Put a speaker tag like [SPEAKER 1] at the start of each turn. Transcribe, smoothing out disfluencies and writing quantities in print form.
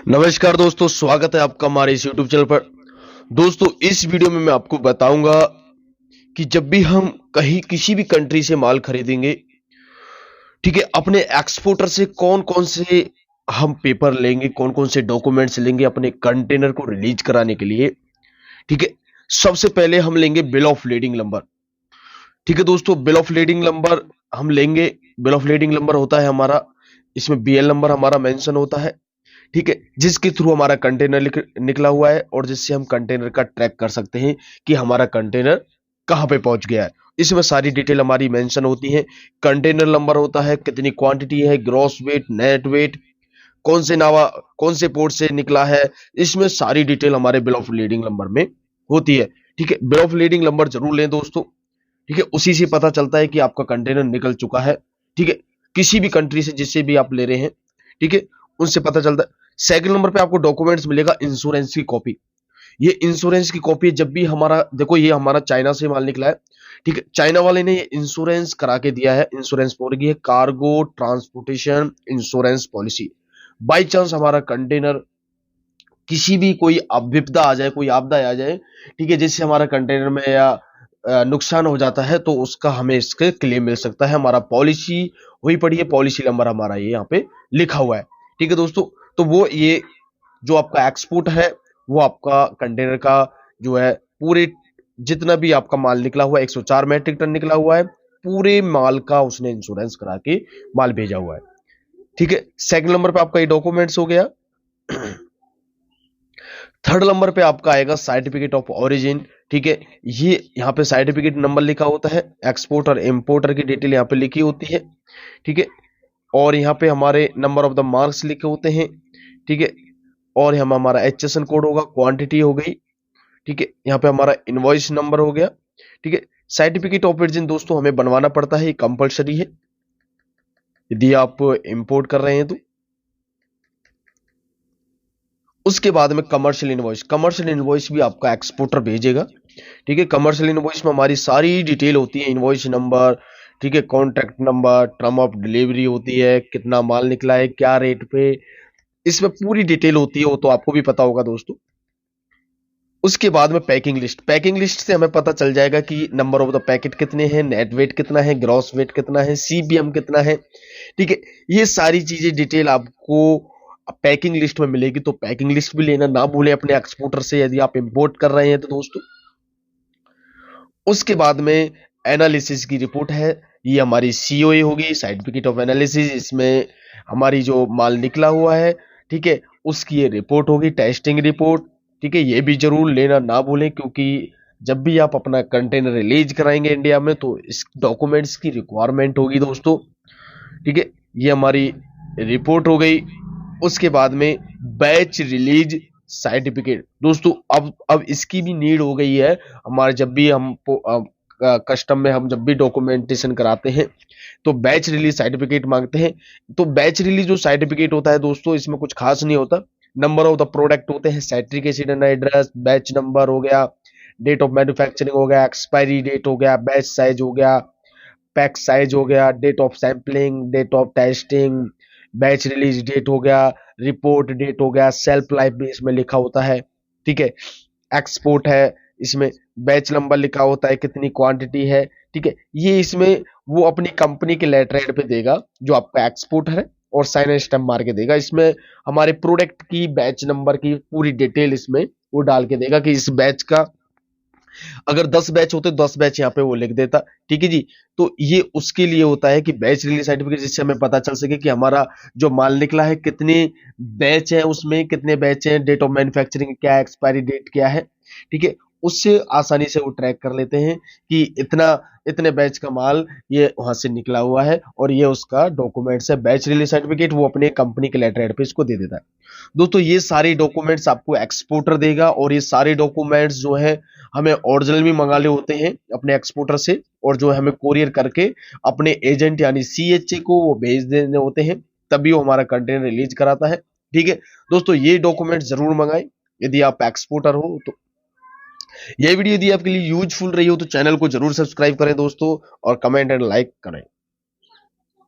[SPEAKER 1] नमस्कार दोस्तों, स्वागत है आपका हमारे इस यूट्यूब चैनल पर। दोस्तों, इस वीडियो में मैं आपको बताऊंगा कि जब भी हम कहीं किसी भी कंट्री से माल खरीदेंगे, ठीक है, अपने एक्सपोर्टर से कौन कौन से हम पेपर लेंगे, कौन कौन से डॉक्यूमेंट्स लेंगे अपने कंटेनर को रिलीज कराने के लिए। ठीक है, सबसे पहले हम लेंगे बिल ऑफ लीडिंग नंबर। ठीक है दोस्तों, बिल ऑफ लीडिंग नंबर हम लेंगे। बिल ऑफ लीडिंग नंबर होता है हमारा, इसमें बीएल नंबर हमारा मेंशन होता है। ठीक है, जिसके थ्रू हमारा कंटेनर निकला हुआ है और जिससे हम कंटेनर का ट्रैक कर सकते हैं कि हमारा कंटेनर कहां पे पहुंच गया है। इसमें सारी डिटेल हमारी मेंशन होती है। कंटेनर नंबर होता है, कितनी क्वांटिटी है, ग्रॉस वेट, नेट वेट, कौन से पोर्ट से निकला है। इसमें सारी डिटेल हमारे बिल ऑफ लीडिंग नंबर में होती है। ठीक है, बिल ऑफ लीडिंग नंबर जरूर लें दोस्तों। ठीक है, उसी से पता चलता है कि आपका कंटेनर निकल चुका है। ठीक है, किसी भी कंट्री से जिससे भी आप ले रहे हैं, ठीक है, उनसे पता चलता है। सेकंड नंबर पे आपको डॉक्यूमेंट्स मिलेगा, इंश्योरेंस की कॉपी। ये इंश्योरेंस की कॉपी जब भी हमारा, देखो ये हमारा चाइना से माल निकला है। ठीक है, चाइना वाले ने ये इंश्योरेंस करा के दिया है। इंश्योरेंस पॉलिसी है cargo transportation insurance policy. By chance हमारा कंटेनर किसी भी कोई विपदा आ जाए, कोई आपदा आ जाए, ठीक है, जिससे हमारा कंटेनर में या नुकसान हो जाता है, तो उसका हमें इसके क्लेम मिल सकता है। हमारा पॉलिसी हुई पड़ी है, पॉलिसी नंबर हमारा ये यहाँ पे लिखा हुआ है। ठीक है दोस्तों, तो वो ये जो आपका एक्सपोर्ट है, वो आपका कंटेनर का जो है पूरे जितना भी आपका माल निकला हुआ है, 104 मैट्रिक टन निकला हुआ है, पूरे माल का उसने इंश्योरेंस करा के माल भेजा हुआ है। ठीक है, सेकंड नंबर पे आपका ये डॉक्यूमेंट्स हो गया। थर्ड नंबर पे आपका आएगा सर्टिफिकेट ऑफ ओरिजिन। ठीक है, ये यहाँ पे सर्टिफिकेट नंबर लिखा होता है, एक्सपोर्टर और इंपोर्टर की डिटेल यहाँ पे लिखी होती है। ठीक है, और यहाँ पे हमारे नंबर ऑफ द मार्क्स लिखे होते हैं। ठीक है, और हम हमारा एचएसएन कोड होगा, क्वांटिटी हो गई। ठीक है, यहाँ पे हमारा इनवॉइस नंबर हो गया। ठीक है, सर्टिफिकेट ऑफ ओरिजिन दोस्तों हमें बनवाना पड़ता है, ये कंपलसरी है यदि आप इंपोर्ट कर रहे हैं तो। उसके बाद में कमर्शियल इनवॉइस भी आपका एक्सपोर्टर भेजेगा। ठीक है, कमर्शियल इनवॉइस में हमारी सारी डिटेल होती है, इनवॉइस नंबर, ठीक है, contract number, term of delivery होती है, कितना माल निकला है, क्या रेट पे, इसमें पूरी डिटेल होती है, वो तो आपको भी पता होगा दोस्तों। उसके बाद में पैकिंग लिस्ट से हमें पता चल जाएगा कि नंबर ऑफ द पैकेट कितने हैं, नेट वेट कितना है, ग्रॉस वेट कितना है, सीबीएम कितना है। ठीक है, ये सारी चीजें डिटेल आपको पैकिंग लिस्ट में मिलेगी। तो पैकिंग लिस्ट भी लेना ना भूलें अपने एक्सपोर्टर से यदि आप इंपोर्ट कर रहे हैं तो दोस्तों। उसके बाद में एनालिसिस की रिपोर्ट है, ये हमारी सीओए होगी, सर्टिफिकेट ऑफ एनालिसिस। इसमें हमारी जो माल निकला हुआ है, ठीक है, उसकी ये रिपोर्ट होगी, टेस्टिंग रिपोर्ट। ठीक है, ये भी जरूर लेना ना भूलें, क्योंकि जब भी आप अपना कंटेनर रिलीज कराएंगे इंडिया में तो इस डॉक्यूमेंट्स की रिक्वायरमेंट होगी दोस्तों। ठीक है, ये हमारी रिपोर्ट हो गई। उसके बाद में बैच रिलीज सर्टिफिकेट दोस्तों, अब इसकी भी नीड हो गई है हमारे। जब भी हम कस्टम में हम जब भी डॉक्यूमेंटेशन कराते हैं तो बैच रिलीज सर्टिफिकेट मांगते हैं। तो बैच रिलीज जो सर्टिफिकेट होता है दोस्तों, इसमें कुछ खास नहीं होता। नंबर ऑफ द प्रोडक्ट होते हैं, citric acid address, batch number हो गया, डेट ऑफ मैन्युफैक्चरिंग हो गया, एक्सपायरी डेट हो गया, बैच साइज हो गया, पैक साइज हो गया, date of sampling, date of testing, batch release date हो गया, रिपोर्ट डेट हो गया, सेल्फ लाइफ भी इसमें लिखा होता है। ठीक है, एक्सपोर्ट है, इसमें बैच नंबर लिखा होता है, कितनी क्वांटिटी है। ठीक है, ये इसमें वो अपनी कंपनी के लेटर हेड पे देगा जो आपका एक्सपोर्टर है, और साइन एंड स्टैम्प मार के देगा। इसमें हमारे प्रोडक्ट की बैच नंबर की पूरी डिटेल इसमें वो डाल के देगा कि इस बैच का अगर 10 बैच होते 10 बैच यहाँ पे वो लिख देता। ठीक है जी, तो ये उसके लिए होता है कि बैच रिलीज सर्टिफिकेट, जिससे हमें पता चल सके कि हमारा जो माल निकला है कितने बैच है, उसमें कितने बैच हैं, डेट ऑफ मैन्युफैक्चरिंग क्या है, एक्सपायरी डेट क्या है। ठीक है, उससे आसानी से वो ट्रैक कर लेते हैं कि इतने बैच का माल ये वहां से निकला हुआ है और ये उसका डॉक्यूमेंट्स है। बैच रिलीज सर्टिफिकेट वो अपने कंपनी के लेटर हेड पे इसको दे देता है। दोस्तों, ये सारे डॉक्यूमेंट्स आपको एक्सपोर्टर देगा, और ये सारे डॉक्यूमेंट्स जो है हमें ओरिजिनल भी मंगाने होते हैं अपने एक्सपोर्टर से, और जो हमें कोरियर करके अपने एजेंट यानी सीएचए को वो भेज देने होते हैं, तभी वो हमारा कंटेनर रिलीज कराता है। ठीक है दोस्तों, ये डॉक्यूमेंट जरूर मंगाएं यदि आप एक्सपोर्टर हो तो। ये वीडियो यदि आपके लिए यूजफुल रही हो तो चैनल को जरूर सब्सक्राइब करें दोस्तों, और कमेंट एंड लाइक करें।